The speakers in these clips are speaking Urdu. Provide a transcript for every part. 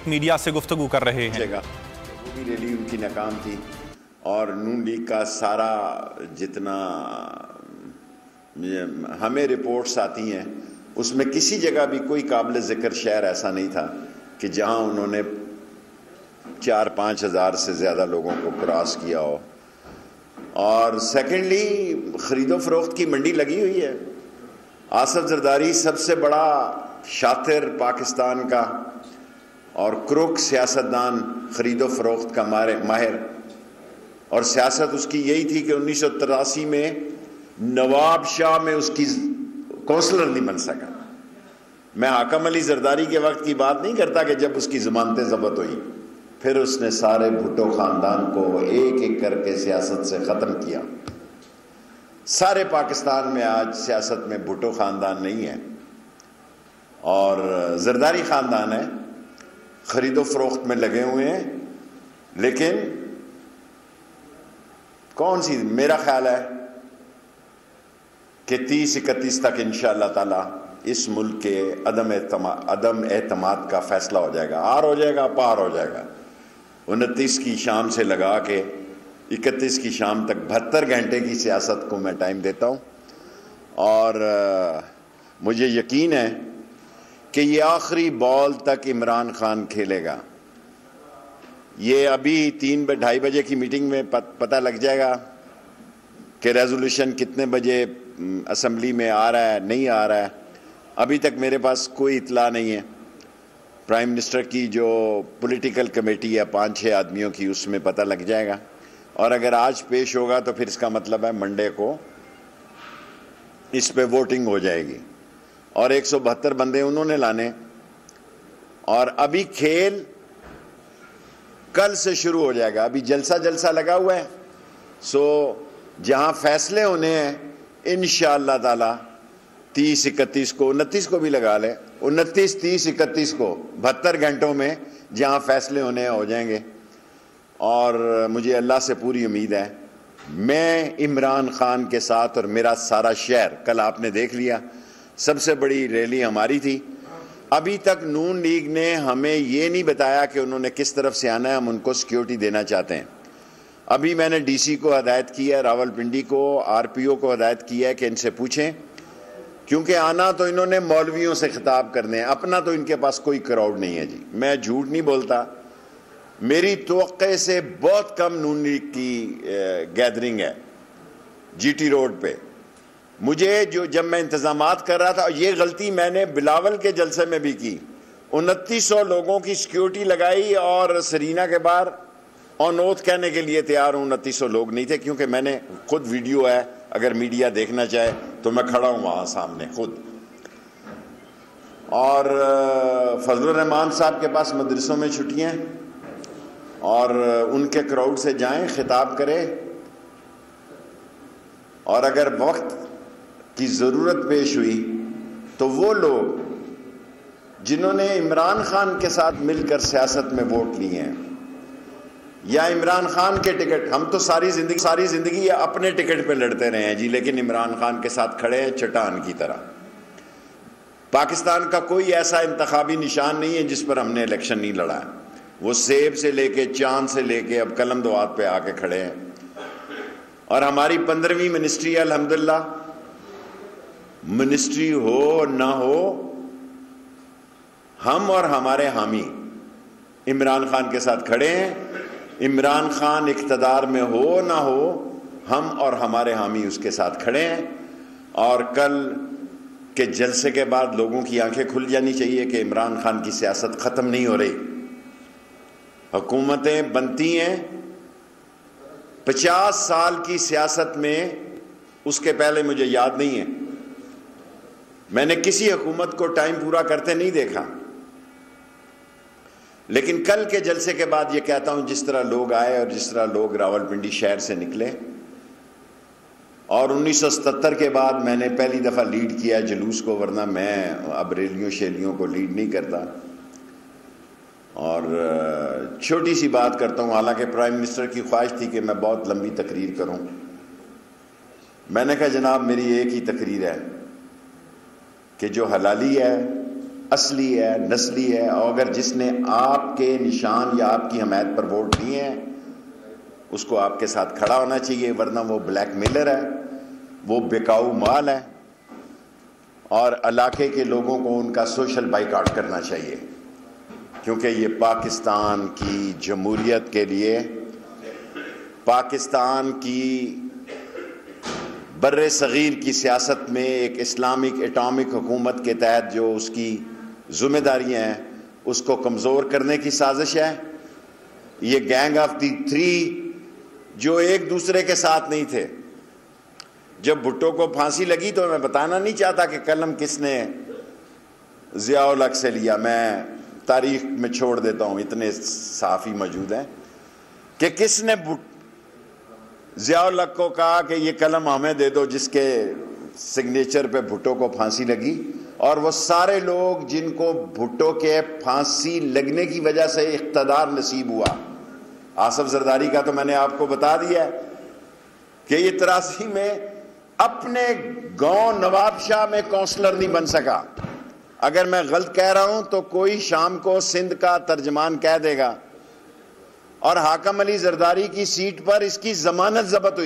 میڈیا سے گفتگو کر رہے ہیں۔ وہ بھی ریلی ان کی ناکام تھی، اور نون لیگ کا سارا جتنا ہمیں رپورٹس آتی ہیں اس میں کسی جگہ بھی کوئی قابل ذکر شہر ایسا نہیں تھا کہ جہاں انہوں نے 4-5 ہزار سے زیادہ لوگوں کو کراس کیا ہو۔ اور سیکنڈلی خرید و فروخت کی منڈی لگی ہوئی ہے۔ آصف زرداری سب سے بڑا شاطر پاکستان کا اور کروک سیاستدان، خرید و فروخت کا ماہر، اور سیاست اس کی یہی تھی کہ 1983 میں نواب شاہ میں اس کی کونسلر نہیں بن سکا۔ میں حاکم علی زرداری کے وقت کی بات نہیں کرتا کہ جب اس کی ضمانتیں ضبط ہوئی، پھر اس نے سارے بھٹو خاندان کو ایک ایک کر کے سیاست سے ختم کیا۔ سارے پاکستان میں آج سیاست میں بھٹو خاندان نہیں ہے اور زرداری خاندان ہے، خرید و فروخت میں لگے ہوئے ہیں۔ لیکن کون سی، میرا خیال ہے کہ 30-31 تک انشاءاللہ تعالی اس ملک کے عدم اعتماد کا فیصلہ ہو جائے گا، آر ہو جائے گا، پار ہو جائے گا۔ 29 کی شام سے لگا کے 31 کی شام تک 72 گھنٹے کی سیاست کو میں ٹائم دیتا ہوں، اور مجھے یقین ہے کہ یہ آخری بال تک عمران خان کھیلے گا۔ یہ ابھی 2:30 بجے کی میٹنگ میں پتہ لگ جائے گا کہ ریزولوشن کتنے بجے اسمبلی میں آ رہا ہے، نہیں آ رہا ہے۔ ابھی تک میرے پاس کوئی اطلاع نہیں ہے۔ پرائم منسٹر کی جو پولیٹیکل کمیٹی ہے 5-6 آدمیوں کی، اس میں پتہ لگ جائے گا، اور اگر آج پیش ہوگا تو پھر اس کا مطلب ہے منڈے کو اس پہ ووٹنگ ہو جائے گی، اور 172 بندے انہوں نے لانے، اور ابھی کھیل کل سے شروع ہو جائے گا۔ ابھی جلسہ لگا ہوا ہے، سو جہاں فیصلے ہونے ہیں انشاءاللہ تعالی 30-31 کو، 29 کو بھی لگا لیں، 29, 30, 31 کو 72 گھنٹوں میں جہاں فیصلے ہونے ہو جائیں گے۔ اور مجھے اللہ سے پوری امید ہے، میں عمران خان کے ساتھ، اور میرا سارا شہر، کل آپ نے دیکھ لیا سب سے بڑی ریلی ہماری تھی۔ ابھی تک نون لیگ نے ہمیں یہ نہیں بتایا کہ انہوں نے کس طرف سے آنا ہے، ہم ان کو سیکیورٹی دینا چاہتے ہیں۔ ابھی میں نے ڈی سی کو ہدایت کی ہے، راول پنڈی کو، آر پی او کو ہدایت کی ہے کہ ان سے پوچھیں، کیونکہ آنا تو انہوں نے مولویوں سے خطاب کرنے ہیں، اپنا تو ان کے پاس کوئی کراؤڈ نہیں ہے۔ جی میں جھوٹ نہیں بولتا، میری توقع سے بہت کم نون لیگ کی گیدرنگ ہے جی ٹی روڈ پہ۔ مجھے جب میں انتظامات کر رہا تھا، یہ غلطی میں نے بلاول کے جلسے میں بھی کی، 2900 لوگوں کی سیکیورٹی لگائی، اور سرینا کے باہر آن اوتھ کہنے کے لیے تیار ہوں 2900 لوگ نہیں تھے، کیونکہ میں نے خود ویڈیو ہے، اگر میڈیا دیکھنا چاہے تو میں کھڑا ہوں وہاں سامنے خود۔ اور فضل الرحمان صاحب کے پاس مدرسوں میں چھٹیاں ہیں، اور ان کے کراؤڈ سے جائیں، خطاب کریں، اور اگر وقت کی ضرورت پیش ہوئی تو وہ لوگ جنہوں نے عمران خان کے ساتھ مل کر سیاست میں ووٹ لیے ہیں، یا عمران خان کے ٹکٹ، ہم تو ساری زندگی اپنے ٹکٹ پہ لڑتے رہے ہیں جی، لیکن عمران خان کے ساتھ کھڑے ہیں چٹان کی طرح۔ پاکستان کا کوئی ایسا انتخابی نشان نہیں ہے جس پر ہم نے الیکشن نہیں لڑا ہے، وہ سیب سے لے کے چاند سے لے کے اب قلم دوات پہ آ کے کھڑے ہیں۔ اور ہماری 15ویں منسٹری ہے، الحمدللہ، منسٹری ہو نہ ہو، ہم اور ہمارے حامی عمران خان کے ساتھ کھڑے ہیں۔ عمران خان اقتدار میں ہو نہ ہو، ہم اور ہمارے حامی اس کے ساتھ کھڑے ہیں۔ اور کل کے جلسے کے بعد لوگوں کی آنکھیں کھل جانی چاہیے کہ عمران خان کی سیاست ختم نہیں ہو رہی، حکومتیں بنتی ہیں۔ 50 سال کی سیاست میں، اس کے پہلے مجھے یاد نہیں ہے میں نے کسی حکومت کو ٹائم پورا کرتے نہیں دیکھا، لیکن کل کے جلسے کے بعد یہ کہتا ہوں، جس طرح لوگ آئے اور جس طرح لوگ راول پنڈی شہر سے نکلے، اور 1977 کے بعد میں نے پہلی دفعہ لیڈ کیا جلوس کو، ورنہ میں اب ریلیوں شیلیوں کو لیڈ نہیں کرتا۔ اور چھوٹی سی بات کرتا ہوں، حالانکہ پرائم منسٹر کی خواہش تھی کہ میں بہت لمبی تقریر کروں، میں نے کہا جناب میری ایک ہی تقریر ہے کہ جو حلالی ہے اصلی ہے، نسلی ہے، اور اگر جس نے آپ کے نشان یا آپ کی حمایت پر ووٹ دیے ہیں اس کو آپ کے ساتھ کھڑا ہونا چاہیے، ورنہ وہ بلیک میلر ہے، وہ بکاؤ مال ہے، اور علاقے کے لوگوں کو ان کا سوشل بائیکاٹ کرنا چاہیے، کیونکہ یہ پاکستان کی جمہوریت کے لیے، پاکستان کی بر صغیر کی سیاست میں ایک اسلامک اٹامک حکومت کے تحت جو اس کی ذمہ داریاں ہیں اس کو کمزور کرنے کی سازش ہے۔ یہ گینگ آف دی تھری جو ایک دوسرے کے ساتھ نہیں تھے، جب بھٹو کو پھانسی لگی تو میں بتانا نہیں چاہتا کہ قلم کس نے ضیاء الحق سے لیا، میں تاریخ میں چھوڑ دیتا ہوں، اتنے صحافی موجود ہیں، کہ کس نے ضیاء الحق کو کہا کہ یہ قلم ہمیں دے دو جس کے سگنیچر پہ بھٹو کو پھانسی لگی، اور وہ سارے لوگ جن کو بھٹو کے پھانسی لگنے کی وجہ سے اقتدار نصیب ہوا۔ آصف زرداری کا تو میں نے آپ کو بتا دیا ہے کہ یہ 83 میں اپنے گاؤں نواب شاہ میں کونسلر نہیں بن سکا۔ اگر میں غلط کہہ رہا ہوں تو کوئی شام کو سندھ کا ترجمان کہہ دے گا۔ اور حاکم علی زرداری کی سیٹ پر اس کی ضمانت ضبط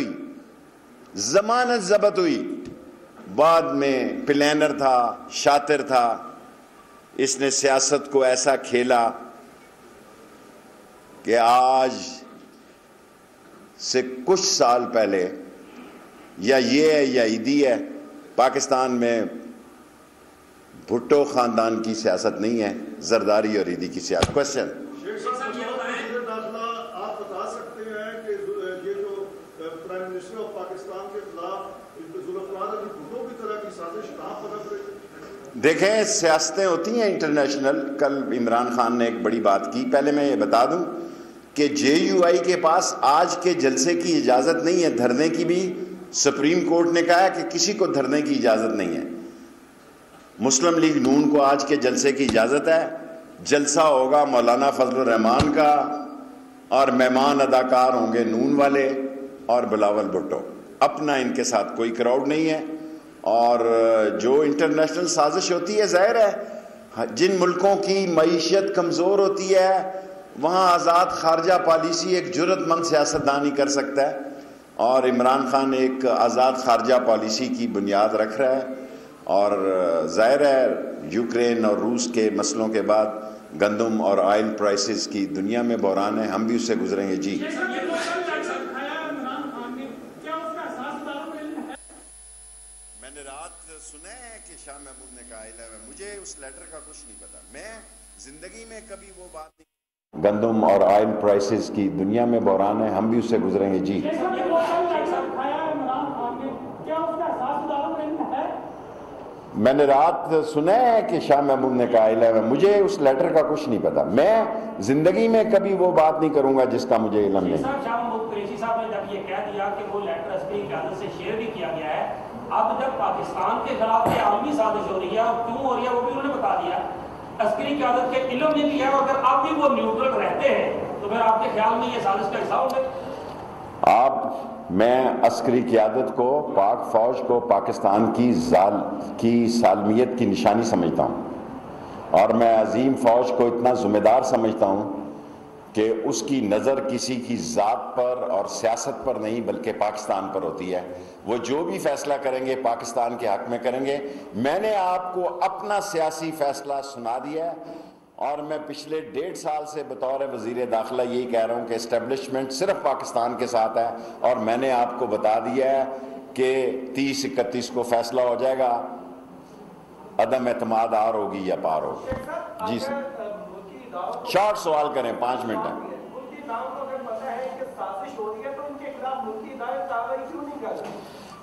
ہوئی، بعد میں پلینر تھا، شاطر تھا، اس نے سیاست کو ایسا کھیلا کہ آج سے کچھ سال پہلے یا یہ ہے یا عیدی ہے، پاکستان میں بھٹو خاندان کی سیاست نہیں ہے، زرداری اور عیدی کی سیاست۔ کوشچن آپ بتا سکتے ہیں کہ یہ جو پرائم منسٹر آف پاکستان کے خلاف ذوالفقار علی بھٹو کی طرح کی سازش کہاں پنپ رہی ہے؟ دیکھیں سیاستیں ہوتی ہیں انٹرنیشنل۔ کل عمران خان نے ایک بڑی بات کی، پہلے میں یہ بتا دوں کہ جے یو آئی کے پاس آج کے جلسے کی اجازت نہیں ہے، دھرنے کی بھی سپریم کورٹ نے کہا ہے کہ کسی کو دھرنے کی اجازت نہیں ہے۔ مسلم لیگ نون کو آج کے جلسے کی اجازت ہے، جلسہ ہوگا مولانا فضل الرحمان کا، اور مہمان اداکار ہوں گے نون والے اور بلاول بھٹو۔ اپنا ان کے ساتھ کوئی کراؤڈ نہیں ہے، اور جو انٹرنیشنل سازش ہوتی ہے ظاہر ہے جن ملکوں کی معیشت کمزور ہوتی ہے وہاں آزاد خارجہ پالیسی ایک جرأت مند سیاستدان ہی کر سکتا ہے، اور عمران خان ایک آزاد خارجہ پالیسی کی بنیاد رکھ رہا ہے، اور ظاہر ہے یوکرین اور روس کے مسئلوں کے بعد گندم اور آئل پرائسز کی دنیا میں بحران ہے، ہم بھی اس سے گزریں گے۔ جی میں نے رات سنا ہے کہ شاہ محمود نے کہا ہے، مجھے اس لیٹر کا کچھ نہیں پتا، میں زندگی میں کبھی وہ بات نہیں۔ گندم اور آئل پرائسز کی دنیا میں بحران ہے، ہم بھی اس سے گزریں گے۔ جی میں نے رات سنا ہے کہ شاہ محمود نے کہا ہے، مجھے اس لیٹر کا کچھ نہیں پتا، میں زندگی میں کبھی وہ بات نہیں کروں گا جس کا مجھے علم نہیں۔ شاہ محمود قریشی صاحب نے جب یہ کہہ دیا کہ وہ لیٹر عسکری قیادت سے شیئر بھی کیا گیا ہے، اب جب پاکستان کے خلاف یہ عالمی سازش ہو رہی ہے اور کیوں ہو رہی ہے وہ بھی انہوں نے بتا دیا، عسکری قیادت کے علم نہیں لیا، اور اگر اب بھی وہ نیوٹرل رہتے ہیں تو پھر آپ کے خیال میں یہ سازش کا حصہ ہوں گے؟ میں عسکری قیادت کو، پاک فوج کو پاکستان کی سالمیت کی نشانی سمجھتا ہوں، اور میں عظیم فوج کو اتنا ذمہ دار سمجھتا ہوں کہ اس کی نظر کسی کی ذات پر اور سیاست پر نہیں بلکہ پاکستان پر ہوتی ہے۔ وہ جو بھی فیصلہ کریں گے پاکستان کے حق میں کریں گے۔ میں نے آپ کو اپنا سیاسی فیصلہ سنا دیا ہے، اور میں پچھلے 1.5 سال سے بطور وزیر داخلہ یہی کہہ رہا ہوں کہ اسٹیبلشمنٹ صرف پاکستان کے ساتھ ہے، اور میں نے آپ کو بتا دیا ہے کہ 30-31 کو فیصلہ ہو جائے گا، عدم اعتماد آر ہوگی یا پار ہوگی۔ جی سر، شارٹ سوال کریں، 5 منٹ ہیں۔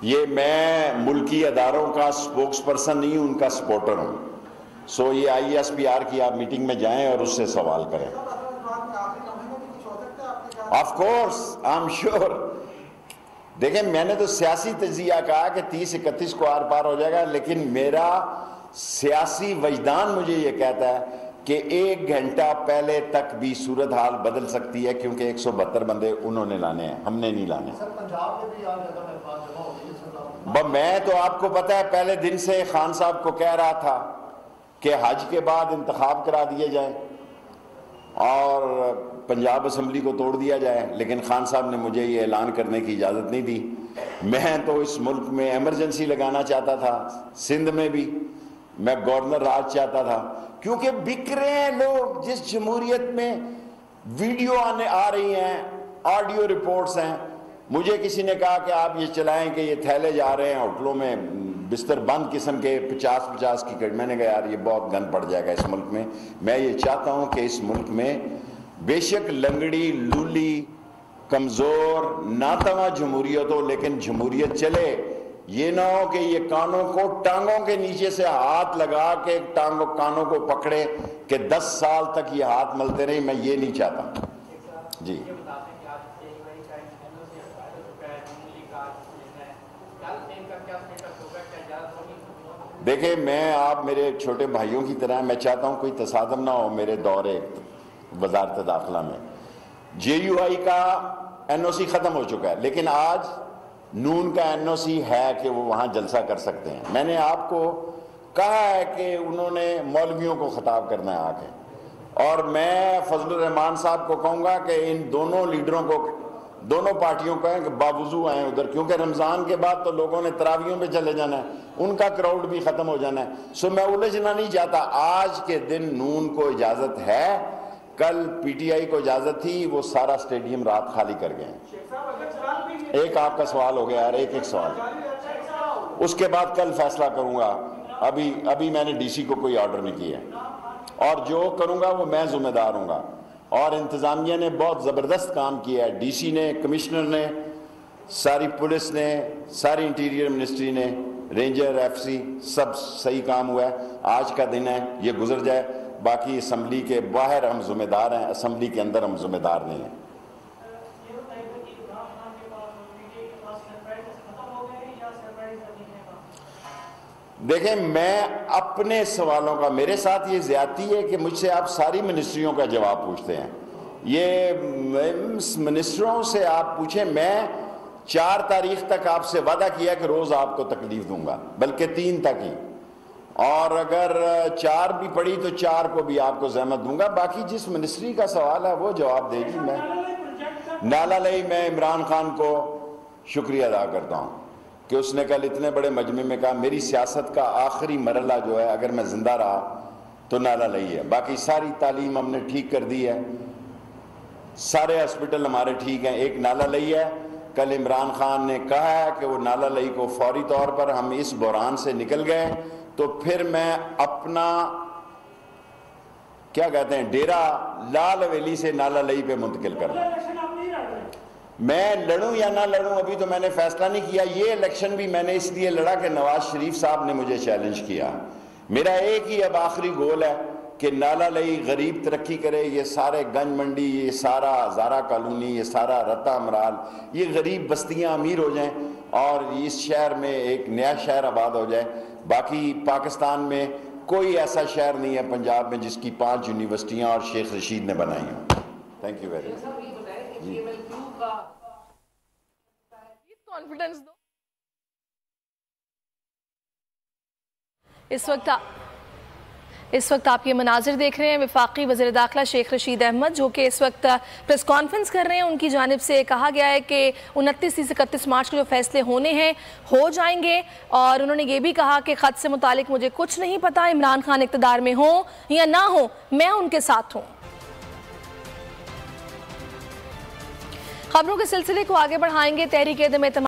یہ میں ملکی اداروں کا سپوکس پرسن نہیں ہوں، ان کا سپورٹر ہوں، سو یہ ISPR کی آپ میٹنگ میں جائیں اور اس سے سوال کریں۔ Of course, I am sure. دیکھیں میں نے تو سیاسی تجزیہ کہا کہ 30-31 کو آر پار ہو جائے گا، لیکن میرا سیاسی وجدان مجھے یہ کہتا ہے کہ 1 گھنٹہ پہلے تک بھی صورتحال بدل سکتی ہے، کیونکہ 172 بندے انہوں نے لانے ہیں، ہم نے نہیں لانے۔ میں تو آپ کو پتا ہے پہلے دن سے خان صاحب کو کہہ رہا تھا کہ حج کے بعد انتخاب کرا دیے جائیں اور پنجاب اسمبلی کو توڑ دیا جائے، لیکن خان صاحب نے مجھے یہ اعلان کرنے کی اجازت نہیں دی۔ میں تو اس ملک میں ایمرجنسی لگانا چاہتا تھا، سندھ میں بھی میں گورنر راج چاہتا تھا، کیونکہ بک رہے ہیں لوگ۔ جس جمہوریت میں ویڈیو آ رہی ہیں، آڈیو رپورٹس ہیں، مجھے کسی نے کہا کہ آپ یہ چلائیں کہ یہ تھیلے جا رہے ہیں ہوٹلوں میں بستر بند قسم کے 50 کی، میں نے کہا یار یہ بہت گند پڑ جائے گا اس ملک میں۔ میں یہ چاہتا ہوں کہ اس ملک میں بے شک لنگڑی لولی کمزور ناتواں جمہوریت ہو، لیکن جمہوریت چلے۔ یہ نہ ہو کہ یہ کانوں کو ٹانگوں کے نیچے سے ہاتھ لگا کے کانوں کو پکڑے کہ 10 سال تک یہ ہاتھ ملتے رہے، میں یہ نہیں چاہتا۔ جی دیکھیں، میں آپ میرے چھوٹے بھائیوں کی طرح، میں چاہتا ہوں کوئی تصادم نہ ہو میرے دور وزارت داخلہ میں۔ جے یو آئی کا این او سی ختم ہو چکا ہے، لیکن آج نون کا این او سی ہے کہ وہ وہاں جلسہ کر سکتے ہیں۔ میں نے آپ کو کہا ہے کہ انہوں نے مولویوں کو خطاب کرنا ہے آ کے، اور میں فضل الرحمان صاحب کو کہوں گا کہ ان دونوں لیڈروں کو، دونوں پارٹیوں کو کہ باوضو آئیں ادھر، کیونکہ رمضان کے بعد تو لوگوں نے تراویحوں پہ چلے جانا ہے، ان کا کراؤڈ بھی ختم ہو جانا ہے۔ میں الجھنا نہیں چاہتا۔ آج کے دن نون کو اجازت ہے، کل پی ٹی آئی کو اجازت تھی، وہ سارا اسٹیڈیم رات خالی کر گئے ہیں۔ ایک آپ کا سوال ہو گیا یار، ایک سوال، اس کے بعد کل فیصلہ کروں گا۔ ابھی میں نے ڈی سی کو کوئی آرڈر نہیں کیا ہے، اور جو کروں گا وہ میں ذمہ دار ہوں گا۔ اور انتظامیہ نے بہت زبردست کام کیا ہے، ڈی سی نے، کمشنر نے، ساری پولیس نے، ساری انٹیریئر منسٹری نے، رینجر، ایف سی، سب صحیح کام ہوا ہے۔ آج کا دن ہے، یہ گزر جائے، باقی اسمبلی کے باہر ہم ذمہ دار ہیں، اسمبلی کے اندر ہم ذمہ دار نہیں ہیں۔ دیکھیں، میں اپنے سوالوں کا، میرے ساتھ یہ زیادتی ہے کہ مجھ سے آپ ساری منسٹریوں کا جواب پوچھتے ہیں۔ یہ منسٹروں سے آپ پوچھیں، میں 4 تاریخ تک آپ سے وعدہ کیا کہ روز آپ کو تکلیف دوں گا، بلکہ 3 تک ہی، اور اگر 4 بھی پڑی تو 4 کو بھی آپ کو زحمت دوں گا۔ باقی جس منسٹری کا سوال ہے وہ جواب دے گی۔ میں نالا لئی، میں عمران خان کو شکریہ ادا کرتا ہوں کہ اس نے کل اتنے بڑے مجمع میں کہا میری سیاست کا آخری مرحلہ جو ہے اگر میں زندہ رہا تو نالا لئی ہے۔ باقی ساری تعلیم ہم نے ٹھیک کر دی ہے، سارے ہاسپٹل ہمارے ٹھیک ہیں، ایک نالا لئی ہے۔ کل عمران خان نے کہا ہے کہ وہ نالا لئی کو فوری طور پر، ہم اس بحران سے نکل گئے تو پھر میں اپنا کیا کہتے ہیں ڈیرا لال حویلی سے نالا لئی پہ منتقل کرنا۔ میں لڑوں یا نہ لڑوں ابھی تو میں نے فیصلہ نہیں کیا۔ یہ الیکشن بھی میں نے اس لیے لڑا کہ نواز شریف صاحب نے مجھے چیلنج کیا۔ میرا ایک ہی اب آخری گول ہے کہ نالا لئی غریب ترقی کرے، یہ سارے گنج منڈی، یہ سارا ہزارہ کالونی، یہ سارا رتا امرال، یہ غریب بستیاں امیر ہو جائیں اور اس شہر میں ایک نیا شہر آباد ہو جائے۔ باقی پاکستان میں کوئی ایسا شہر نہیں ہے پنجاب میں جس کی 5 یونیورسٹیاں اور شیخ رشید نے بنائی ہوں۔ Thank you very much. Confidence دو۔ اس وقت آپ یہ مناظر دیکھ رہے ہیں، وفاقی وزیر داخلہ شیخ رشید احمد جو کہ اس وقت پریس کانفرنس کر رہے ہیں۔ ان کی جانب سے کہا گیا ہے کہ 29 سے 31 مارچ کو جو فیصلے ہونے ہیں ہو جائیں گے، اور انہوں نے یہ بھی کہا کہ خط سے متعلق مجھے کچھ نہیں پتا، عمران خان اقتدار میں ہوں یا نہ ہوں میں ان کے ساتھ ہوں۔ خبروں کے سلسلے کو آگے بڑھائیں گے۔ تحریک عدم اعتماد